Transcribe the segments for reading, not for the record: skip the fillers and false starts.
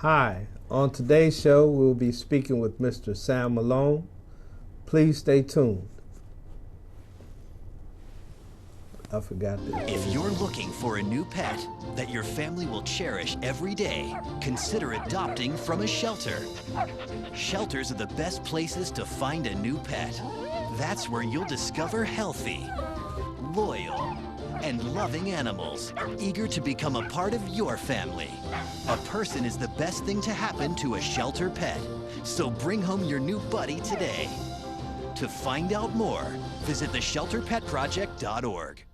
Hi, on today's show we'll be speaking with Mr. Sam Malone. Please stay tuned. I forgot this. If you're looking for a new pet that your family will cherish every day, consider adopting from a shelter. Shelters are the best places to find a new pet. That's where you'll discover healthy, loyal, and loving animals, eager to become a part of your family. A person is the best thing to happen to a shelter pet, so bring home your new buddy today. To find out more, visit theshelterpetproject.org.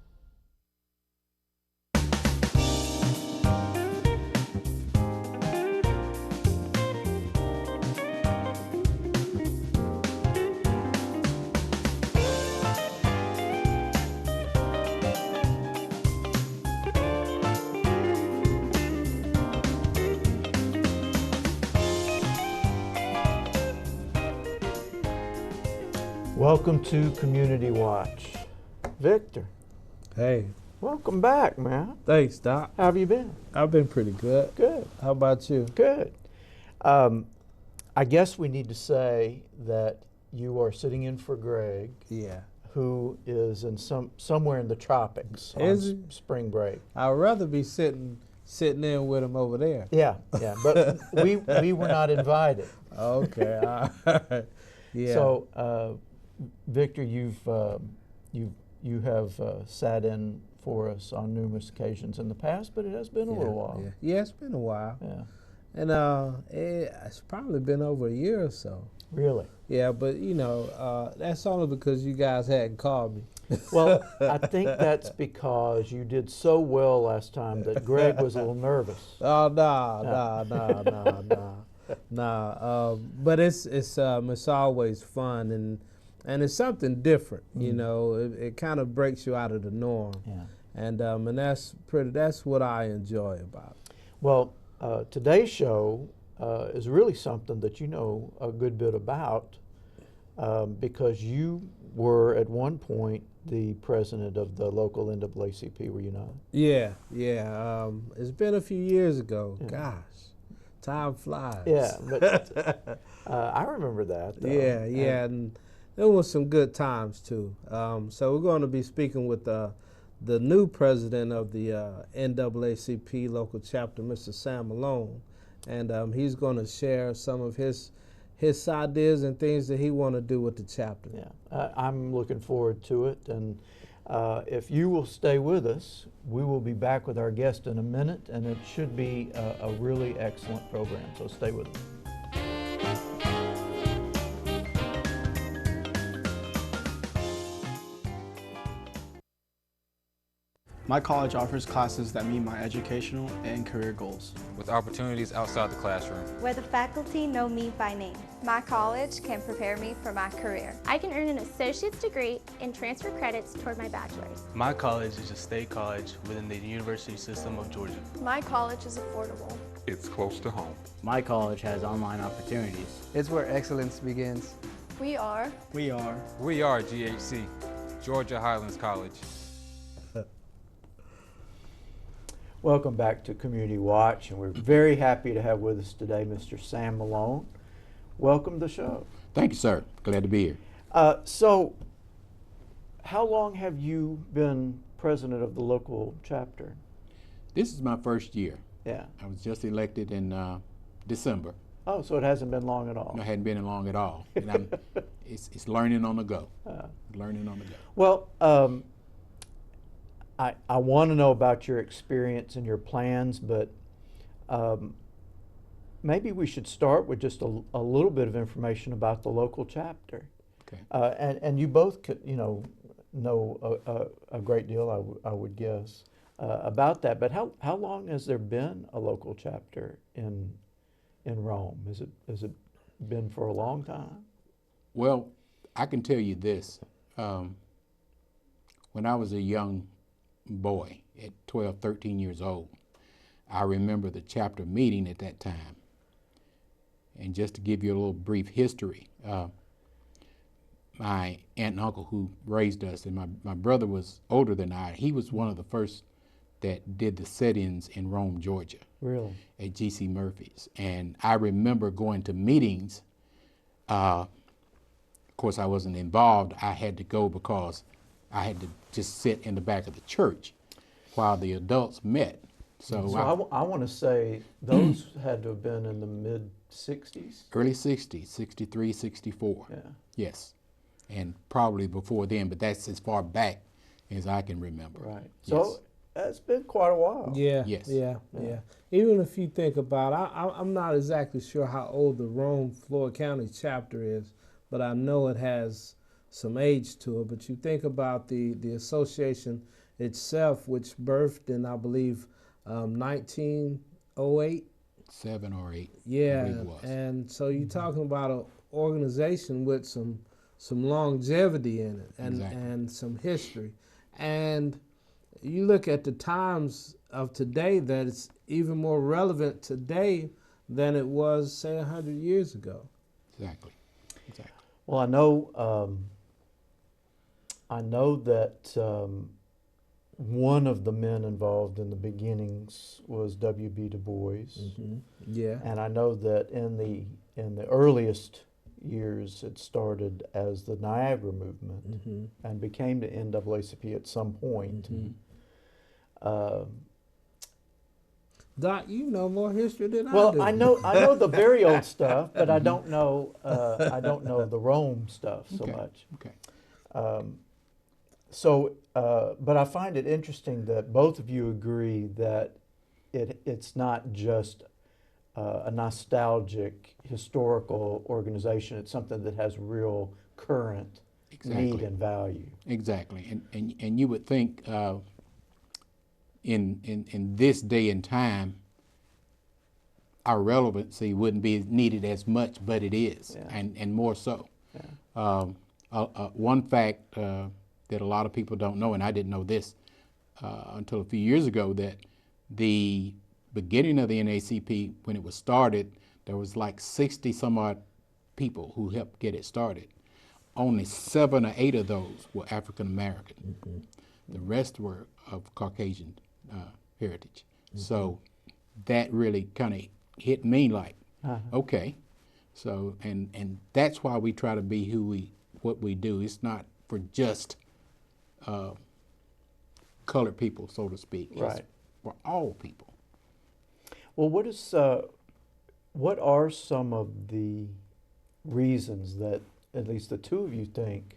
Welcome to Community Watch. Victor, Hey, welcome back, man. thanks, Doc. How have you been? I've been pretty good. Good. How about you? Good. I guess we need to say that you are sitting in for Greg, Yeah. who is in somewhere in the tropics on Is he? spring break. I'd rather be sitting in with him over there. Yeah, but we were not invited. Okay. All right. Yeah. So, Victor, you have sat in for us on numerous occasions in the past, but it has been a little while. Yeah, it's been a while. Yeah. And it's probably been over a year or so. Really? Yeah, but that's only because you guys hadn't called me. Well, I think that's because you did so well last time that Greg was a little nervous. Oh no. But it's always fun and it's something different. You know, it kind of breaks you out of the norm. Yeah. And that's what I enjoy about it. Well, today's show is really something that you know a good bit about because you were at one point the president of the local NAACP, were you not? Yeah. It's been a few years ago. Yeah. Gosh, time flies. Yeah, but I remember that. Though. Yeah, and there was some good times too. So we're going to be speaking with the new president of the NAACP local chapter, Mr. Sam Malone, and he's going to share some of his ideas and things that he want to do with the chapter. Yeah, I'm looking forward to it, and if you will stay with us, we will be back with our guest in a minute, and it should be a really excellent program, so stay with us. My college offers classes that meet my educational and career goals. With opportunities outside the classroom. Where the faculty know me by name. My college can prepare me for my career. I can earn an associate's degree and transfer credits toward my bachelor's. My college is a state college within the university system of Georgia. My college is affordable. It's close to home. My college has online opportunities. It's where excellence begins. We are GHC, Georgia Highlands College. Welcome back to Community Watch, and we're very happy to have with us today Mr. Sam Malone. Welcome to the show. Thank you, sir. Glad to be here. So, how long have you been president of the local chapter? This is my first year. Yeah. I was just elected in December. Oh, so it hasn't been long at all. No, it hadn't been long at all. And it's learning on the go. Learning on the go. Well, I want to know about your experience and your plans, but maybe we should start with just a little bit of information about the local chapter. Okay. And you both could, know a great deal, I would guess, about that. But how long has there been a local chapter in Rome? Has it been for a long time? Well, I can tell you this. When I was a young boy at 12, 13 years old, I remember the chapter meeting at that time. And just to give you a little brief history, my aunt and uncle who raised us, and my brother was older than I, he was one of the first that did the sit-ins in Rome, Georgia. Really? At G.C. Murphy's. And I remember going to meetings. Of course, I wasn't involved. I had to go because I had to just sit in the back of the church while the adults met. So I want to say those had to have been in the mid-'60s? Early 60s, 63, 64. Yeah. Yes. And probably before then, but that's as far back as I can remember. Right. Yes. So it's been quite a while. Yeah, Yes. yeah. Even if you think about it, I'm not exactly sure how old the Rome, Floyd County chapter is, but I know it has some age to it. But you think about the association itself, which birthed in, I believe, 1908. 7 or 8. Yeah, I believe it was. and so you're talking about an organization with some longevity in it and some history. And you look at the times of today, that it's even more relevant today than it was, say, 100 years ago. Exactly. Well, I know that one of the men involved in the beginnings was W.B. Du Bois. Mm-hmm. Yeah. And I know that in the earliest years it started as the Niagara movement Mm-hmm. and became the NAACP at some point. Mm-hmm. Doc, you know more history than I do. Well, I know the very old stuff, but I don't know the Rome stuff so much. Okay. But I find it interesting that both of you agree that it's not just a nostalgic historical organization. It's something that has real current need and value. Exactly. And you would think in this day and time, our relevancy wouldn't be needed as much, but it is, and more so. Yeah. One fact that a lot of people don't know, and I didn't know this until a few years ago, that the beginning of the NAACP, when it was started, there was like 60 some odd people who helped get it started. Only 7 or 8 of those were African American. Mm-hmm. The rest were of Caucasian heritage. Mm-hmm. So that really kind of hit me like, okay. So and that's why we try to be what we do. It's not for just colored people, so to speak. Right. It's for all people. Well, what are some of the reasons that at least the two of you think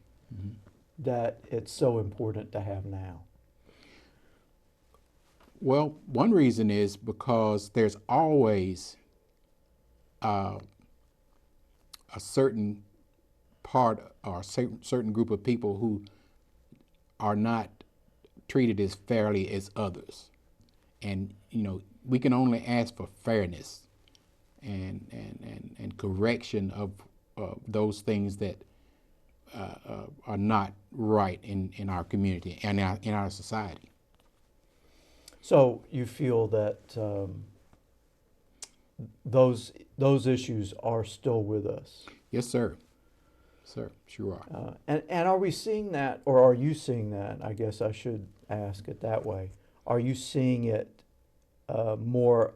that it's so important to have now? Well, one reason is because there's always a certain part or a certain group of people who are not treated as fairly as others. And, we can only ask for fairness and correction of those things that are not right in our community and in our society. So you feel that those issues are still with us? Yes, sir. Sir, sure are. And are we seeing that, or are you seeing that? I guess I should ask it that way. Are you seeing it more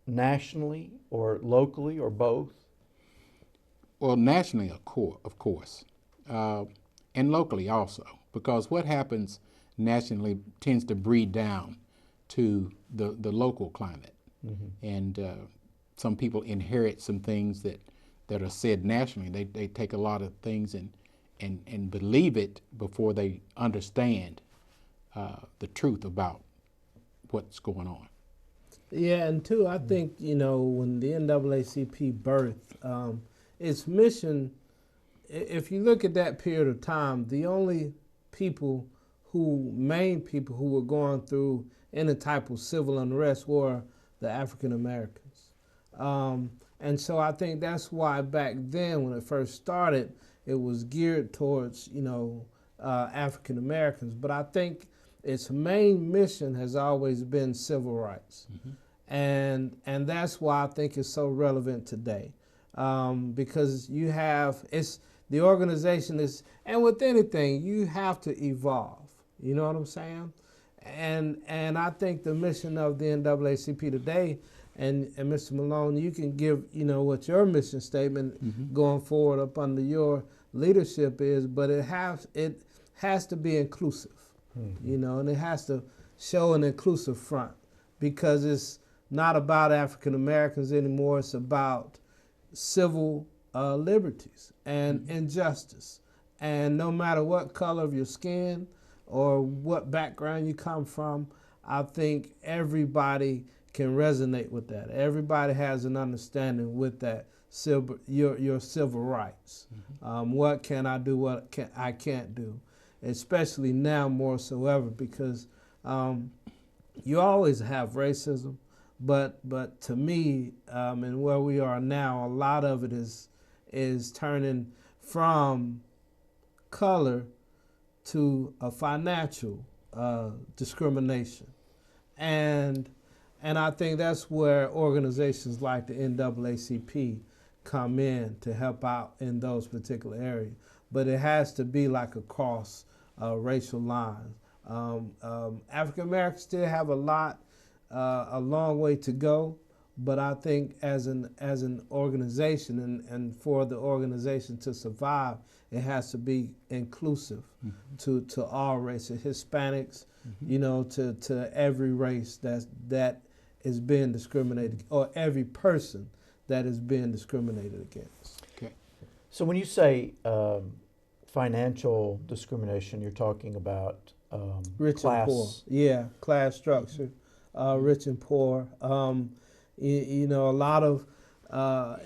nationally or locally or both? Well, nationally, of course, and locally also, because what happens nationally tends to breed down to the local climate. Mm-hmm. And some people inherit some things that are said nationally. They take a lot of things and believe it before they understand the truth about what's going on. Yeah, and two, I think, when the NAACP birthed, its mission, if you look at that period of time, the only main people who were going through any type of civil unrest were the African Americans. And so I think that's why back then, when it first started, it was geared towards, African Americans. But I think its main mission has always been civil rights. Mm-hmm. And that's why I think it's so relevant today. Because the organization is, and with anything, you have to evolve. You know what I'm saying? And I think the mission of the NAACP today, and Mr. Malone, you can give what your mission statement going forward up under your leadership is, but it has to be inclusive, and it has to show an inclusive front, because it's not about African Americans anymore. It's about civil liberties and injustice, and no matter what color of your skin or what background you come from, I think everybody can resonate with that. Everybody has an understanding with that your civil rights. What can I do? What I can't do? Especially now more so ever, because you always have racism, but to me, and where we are now, a lot of it is turning from color to a financial discrimination, and I think that's where organizations like the NAACP come in to help out in those particular areas. But it has to be like across racial lines. African Americans still have a long way to go, but I think as an organization, and for the organization to survive, it has to be inclusive to all races, Hispanics, to every race that is being discriminated, or every person that is being discriminated against. Okay. So when you say financial discrimination, you're talking about rich class. And poor. Yeah, class structure, rich and poor. A lot of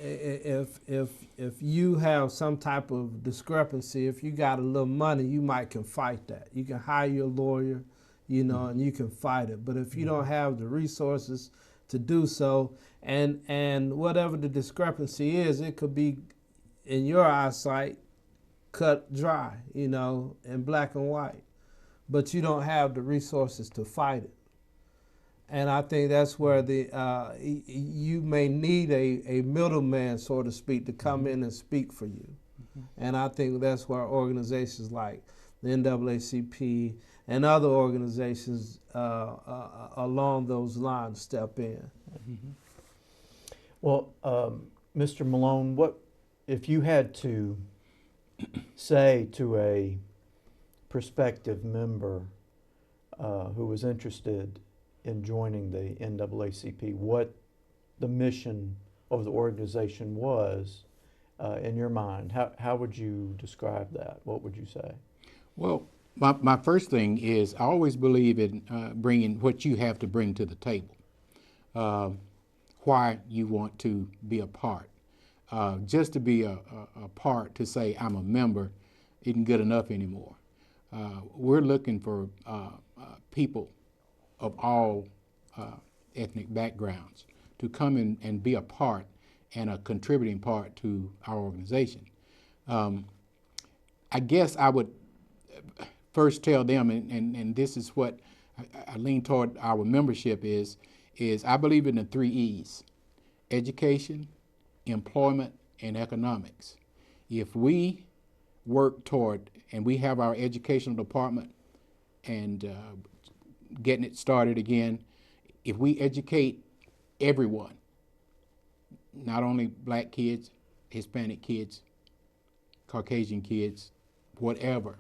if you have some type of discrepancy, if you got a little money, you can fight that. You can hire your lawyer, and you can fight it. But if you don't have the resources to do so, and whatever the discrepancy is, it could be in your eyesight cut dry, in black and white, but you don't have the resources to fight it. And I think that's where you may need a middleman, so to speak, to come in and speak for you. And I think that's where organizations like the NAACP and other organizations along those lines step in. Well, Mr. Malone, what if you had to say to a prospective member who was interested in joining the NAACP, what the mission of the organization was in your mind? How would you describe that? What would you say? Well, my first thing is I always believe in bringing what you have to bring to the table, why you want to be a part. Just to be a part, to say I'm a member, isn't good enough anymore. We're looking for people of all ethnic backgrounds to come in and be a part and a contributing part to our organization. I guess I would first tell them, and this is what I lean toward our membership is I believe in the 3 E's: education, employment, and economics. If we work toward, and we have our educational department and getting it started again, if we educate everyone, not only black kids, Hispanic kids, Caucasian kids, whatever,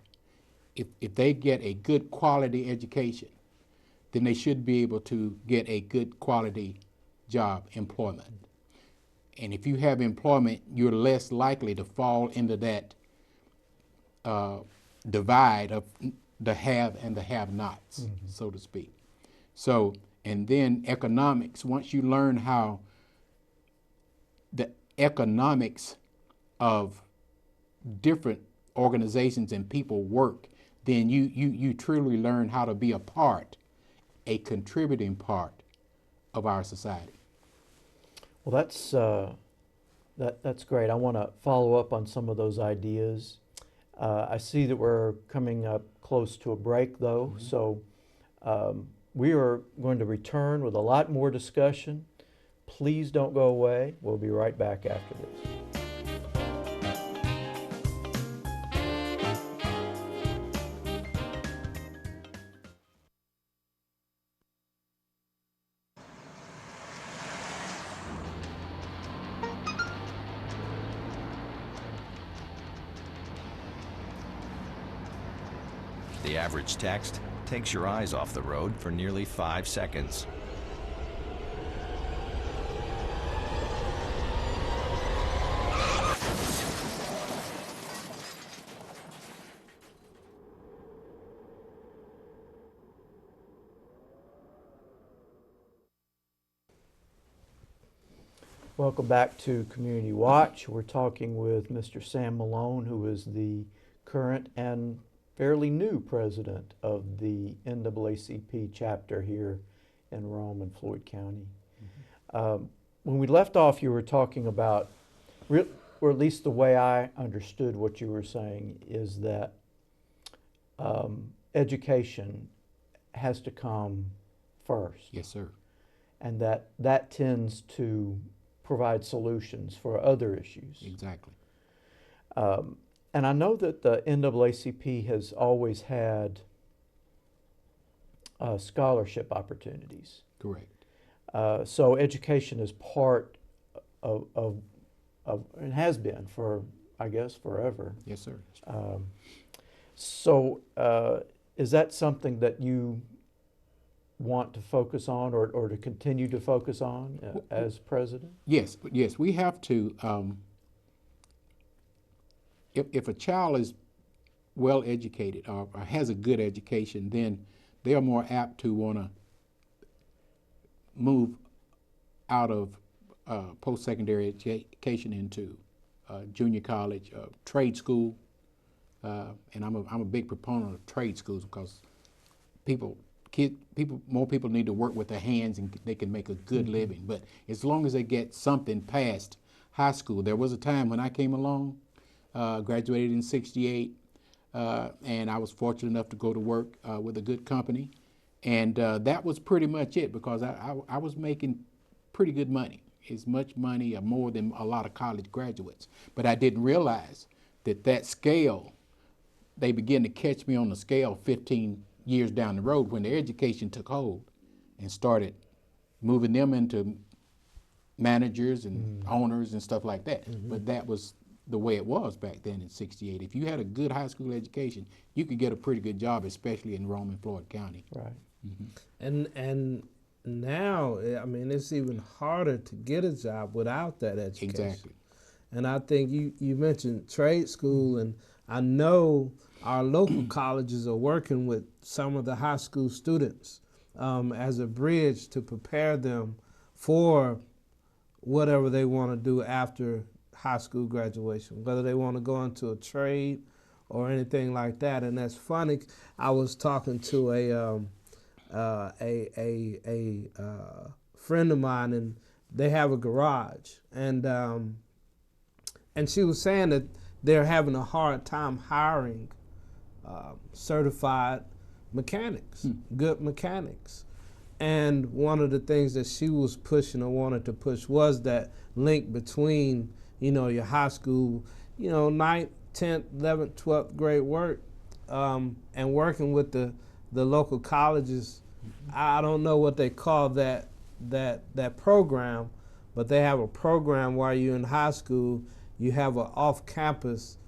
if they get a good quality education, then they should be able to get a good quality job, employment. And if you have employment, you're less likely to fall into that divide of the have and the have-nots, so to speak. So, and then economics, once you learn how the economics of different organizations and people work, then you truly learn how to be a contributing part of our society. Well, that's great. I want to follow up on some of those ideas. I see that we're coming up close to a break, though, so we are going to return with a lot more discussion. Please don't go away. We'll be right back after this. The average text takes your eyes off the road for nearly 5 seconds. Welcome back to Community Watch. We're talking with Mr. Sam Malone, who is the current and fairly new president of the NAACP chapter here in Rome and Floyd County. When we left off, you were talking about, or at least the way I understood what you were saying, is that education has to come first. Yes, sir. And that tends to provide solutions for other issues. Exactly. And I know that the NAACP has always had scholarship opportunities. Correct. So education is part of and has been for, I guess, forever. Yes, sir. So is that something that you want to focus on or to continue to focus on as president? Yes, yes, we have to. If a child is well educated or has a good education, then they are more apt to want to move out of post-secondary education into junior college, trade school, and I'm a big proponent of trade schools because more people need to work with their hands and they can make a good living. But as long as they get something past high school, there was a time when I came along, graduated in '68, and I was fortunate enough to go to work with a good company, and that was pretty much it because I was making pretty good money, as much money or more than a lot of college graduates. But I didn't realize that scale, they began to catch me on the scale 15 years down the road when their education took hold and started moving them into managers and owners and stuff like that. But that was the way it was back then in '68. If you had a good high school education, you could get a pretty good job, especially in Rome and Floyd County. Right. And now, I mean, it's even harder to get a job without that education. Exactly. And I think you mentioned trade school, and I know our local colleges are working with some of the high school students as a bridge to prepare them for whatever they want to do after high school graduation, whether they want to go into a trade or anything like that. And that's funny. I was talking to a friend of mine, and they have a garage, and she was saying that they're having a hard time hiring certified mechanics, good mechanics. And one of the things that she was pushing or wanted to push was that link between, your high school, 9th, 10th, 11th, 12th grade work, and working with the local colleges. I don't know what they call that program, but they have a program while you're in high school, you have an off-campus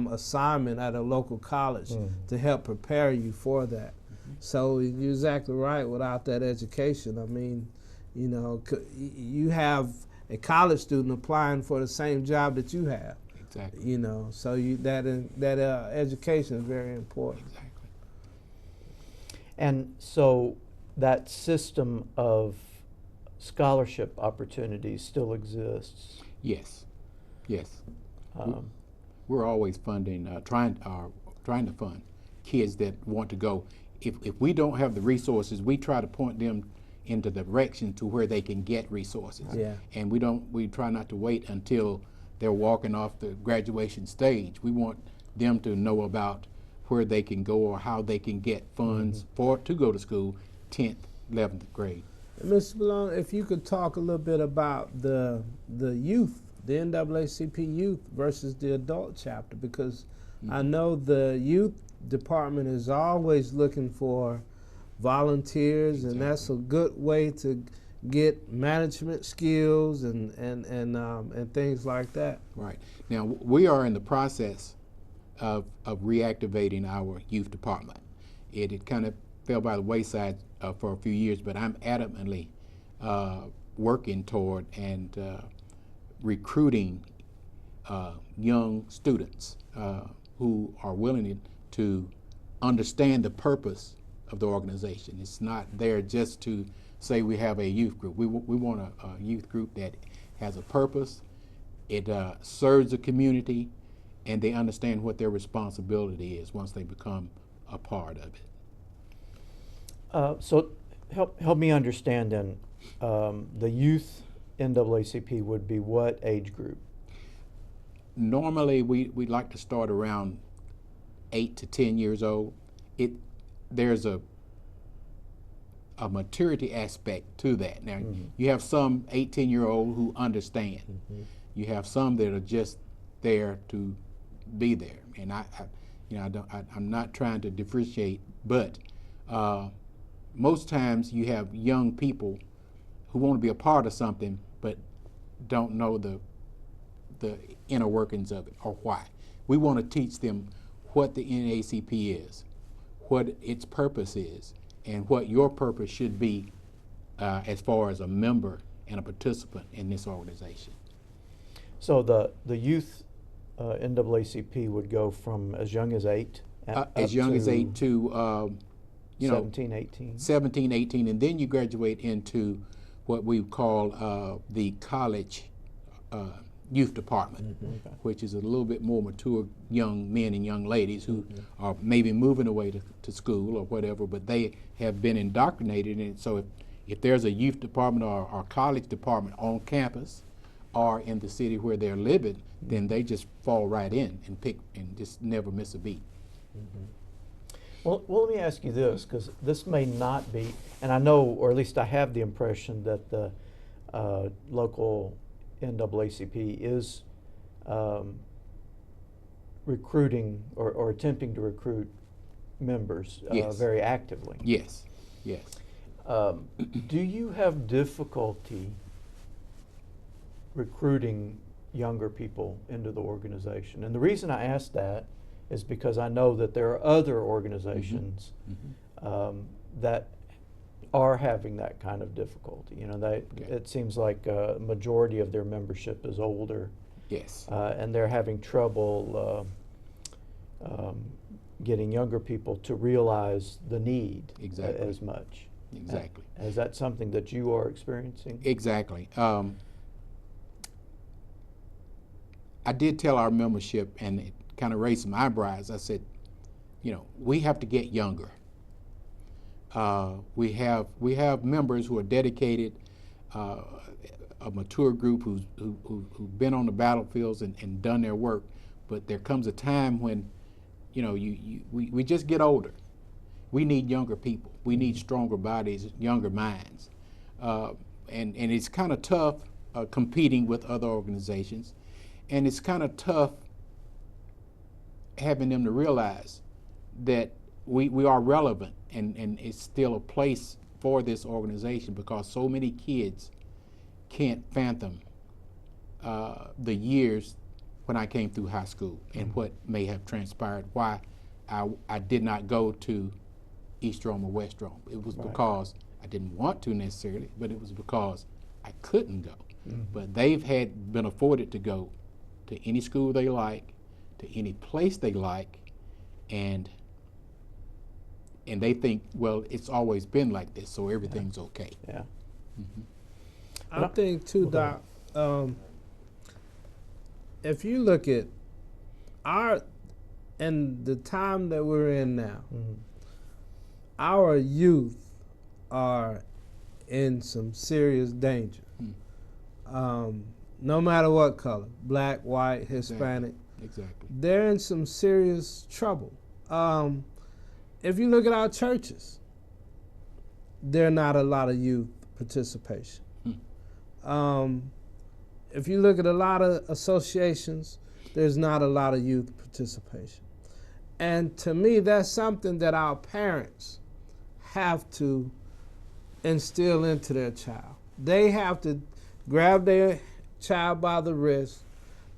assignment at a local college to help prepare you for that. So you're exactly right. Without that education, I mean, you have a college student applying for the same job that you have. Exactly. So that education is very important. Exactly. And so that system of scholarship opportunities still exists. Yes. Yes. We're always funding, trying to fund kids that want to go. If we don't have the resources, we try to point them into the direction to where they can get resources. Yeah. And we try not to wait until they're walking off the graduation stage. We want them to know about where they can go or how they can get funds to go to school, 10th, 11th grade. Mr. Malone, if you could talk a little bit about the youth, the NAACP youth versus the adult chapter, because I know the youth department is always looking for volunteers, and that's a good way to get management skills and things like that. Right. Now, we are in the process of reactivating our youth department. It kind of fell by the wayside for a few years, but I'm adamantly working toward and recruiting young students who are willing to understand the purpose of the organization. It's not there just to say we have a youth group. We want a youth group that has a purpose, it serves the community, and they understand what their responsibility is once they become a part of it. So help me understand then, the youth NAACP would be what age group? Normally we like to start around 8 to 10 years old. There's a maturity aspect to that. Now, you have some 18-year-old who understand. You have some that are just there to be there. And I'm not trying to differentiate, but most times you have young people who want to be a part of something but don't know the inner workings of it or why. We want to teach them what the NAACP is, what its purpose is, and what your purpose should be as far as a member and a participant in this organization. So the youth NAACP would go from as young as 8? As young as 8 to 17, 18? 17, 18, and then you graduate into what we call the college youth department, which is a little bit more mature young men and young ladies who are maybe moving away to school or whatever, but they have been indoctrinated in it. So if there's a youth department or college department on campus or in the city where they're living, then they just fall right in and pick and just never miss a beat. Well, let me ask you this, because this may not be, and I know, or at least I have the impression that the local NAACP is recruiting or attempting to recruit members Yes. very actively. Yes, yes. Do you have difficulty recruiting younger people into the organization? And the reason I ask that is because I know that there are other organizations that are having that kind of difficulty. You know, it seems like a majority of their membership is older. Yes. And they're having trouble getting younger people to realize the need as much. Exactly. Is that something that you are experiencing? Exactly. I did tell our membership, and it kind of raised some eyebrows. I said, you know, we have to get younger. We have members who are dedicated, a mature group who've been on the battlefields and done their work. But there comes a time when, you know, we just get older. We need younger people. We need stronger bodies, younger minds, and it's kind of tough competing with other organizations, and it's kind of tough having them to realize that we are relevant and it's still a place for this organization, because so many kids can't fathom the years when I came through high school and what may have transpired, why I did not go to East Rome or West Rome. It was because I didn't want to necessarily, but it was because I couldn't go. But they've been afforded to go to any school they like, to any place they like, and they think, well, it's always been like this, so everything's okay. Yeah. I think too, Doc, if you look at and the time that we're in now, our youth are in some serious danger. No matter what color, black, white, Hispanic. Exactly. They're in some serious trouble. If you look at our churches, there are not a lot of youth participation. If you look at a lot of associations, there's not a lot of youth participation. And to me, that's something that our parents have to instill into their child. They have to grab their child by the wrist,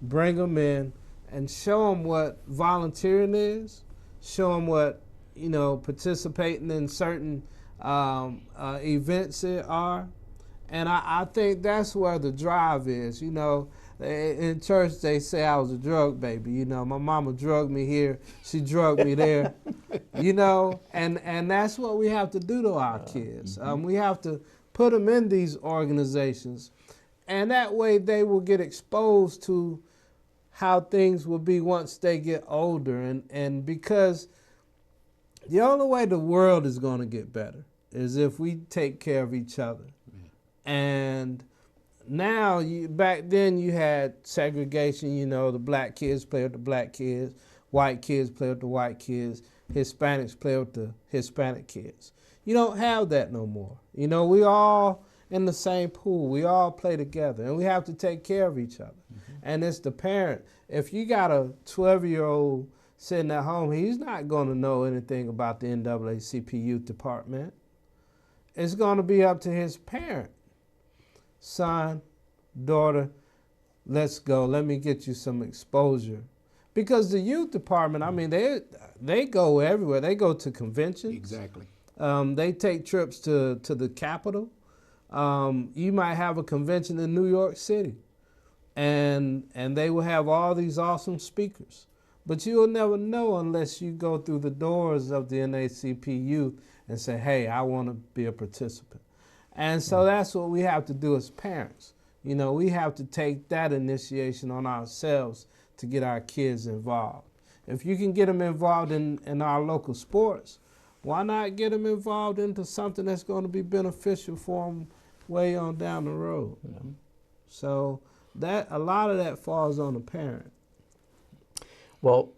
bring them in, and show them what volunteering is, show them what participating in certain events there are. And I think that's where the drive is. In church they say I was a drug baby. My mama drugged me here, she drugged me there. And that's what we have to do to our kids. We have to put them in these organizations, and that way they will get exposed to how things will be once they get older. And because the only way the world is going to get better is if we take care of each other. And now, back then you had segregation, the black kids play with the black kids, white kids play with the white kids, Hispanics play with the Hispanic kids. You don't have that no more. We all in the same pool. We all play together, and we have to take care of each other. And it's the parent. If you got a 12-year-old sitting at home, he's not going to know anything about the NAACP youth department. It's going to be up to his parent. Son, daughter, let's go. Let me get you some exposure. Because the youth department, they go everywhere. They go to conventions. Exactly. They take trips to the Capitol. You might have a convention in New York City, and they will have all these awesome speakers. But you'll never know unless you go through the doors of the NAACP youth and say, hey, I want to be a participant. And so that's what we have to do as parents. We have to take that initiation on ourselves to get our kids involved. If you can get them involved in our local sports, why not get them involved into something that's going to be beneficial for them way on down the road? So a lot of that falls on the parent. Well,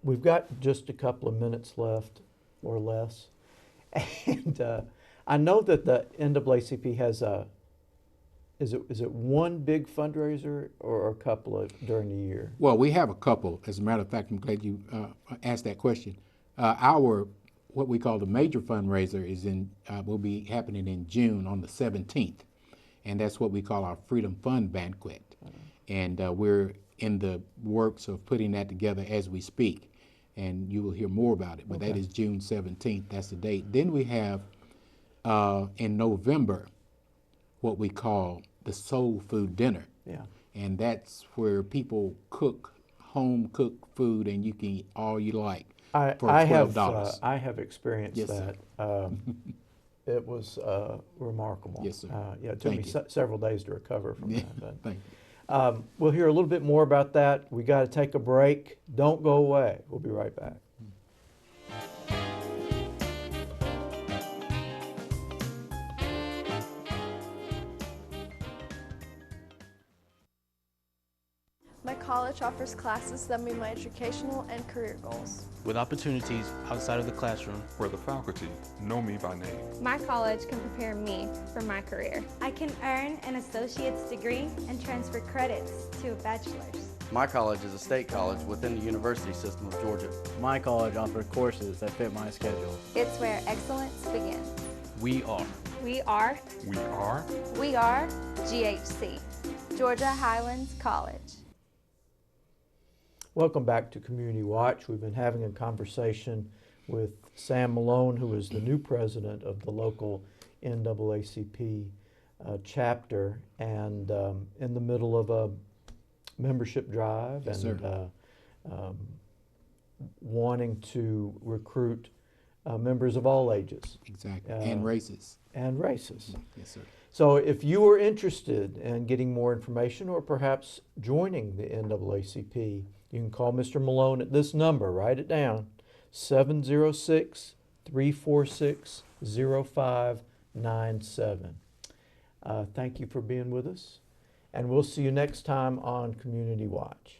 we've got just a couple of minutes left or less. And I know that the NAACP has is it one big fundraiser or a couple of during the year? Well, we have a couple. As a matter of fact, I'm glad you asked that question. Our what we call the major fundraiser is will be happening in June on the 17th, and that's what we call our Freedom Fund Banquet. And we're in the works of putting that together as we speak, and you will hear more about it. But that is June 17th. That's the date. Then we have in November what we call the Soul Food Dinner. And that's where people cook home cooked food, and you can eat all you like for $12. I have experienced that. It was remarkable. Yes, sir. It took me several days to recover from that. But, thank you. We'll hear a little bit more about that. We got to take a break. Don't go away. We'll be right back. My college offers classes that meet my educational and career goals. With opportunities outside of the classroom. Where the faculty know me by name. My college can prepare me for my career. I can earn an associate's degree and transfer credits to a bachelor's. My college is a state college within the university system of Georgia. My college offers courses that fit my schedule. It's where excellence begins. We are. We are. We are. We are GHC, Georgia Highlands College. Welcome back to Community Watch. We've been having a conversation with Sam Malone, who is the new president of the local NAACP chapter, and in the middle of a membership drive and wanting to recruit members of all ages. Exactly, and races. And races. Yes, sir. So if you are interested in getting more information or perhaps joining the NAACP, you can call Mr. Malone at this number. Write it down, 706-346-0597. Thank you for being with us, and we'll see you next time on Community Watch.